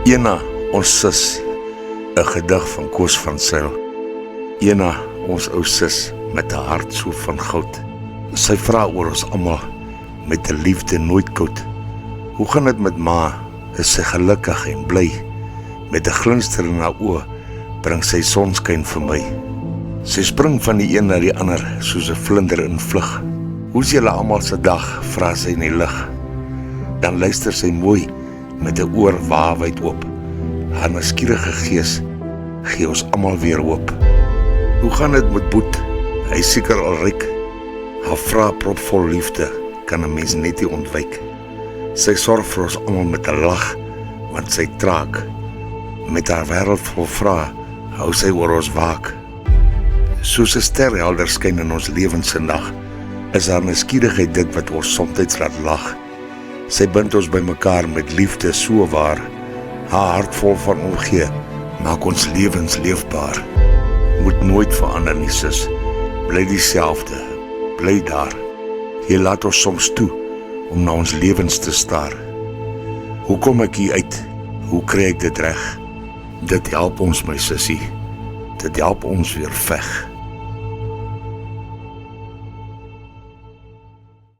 Ena, ons sis, 'n gedig van Koos van Zyl. Ena, ons ou sis, met 'n hart so van goud. Sy vra oor ons almal, met 'n liefde nooit koud. Hoe gaan dit met ma? Is sy gelukkig en bly? Met 'n glinster in haar oë, bring sy sonskyn vir my. Sy spring van die een na die ander, soos 'n vlinder in vlug. Hoe's julle almal se dag, vra sy in die lug. Dan luister sy mooi, met 'n oor waawyd oop. Haar nuuskierige gees gee ons almal weer hoop. Hoe gaan dit met Boet? Hy is seker al ryk. Haar vrae propvol liefde kan 'n mens net nie ontwyk. Sy sorg vir ons almal met 'n lag, want sy traak. Met haar wêreld vol vrae hou sy oor ons waak. Soos 'n ster helder skyn in ons lewens se nag, is haar nuuskierigheid dit wat ons soms laat lag. Sy bind ons bymekaar met liefde so waar. Haar hart vol van omgee maak ons lewens leefbaar. Moet nooit verander nie, sis. Bly dieselfde, bly daar. Jy laat ons soms toe om na ons lewens te staar. Hoe kom ek hier uit? Hoe kry ek dit reg? Dit help ons, my sussie. Dit help ons weer veg.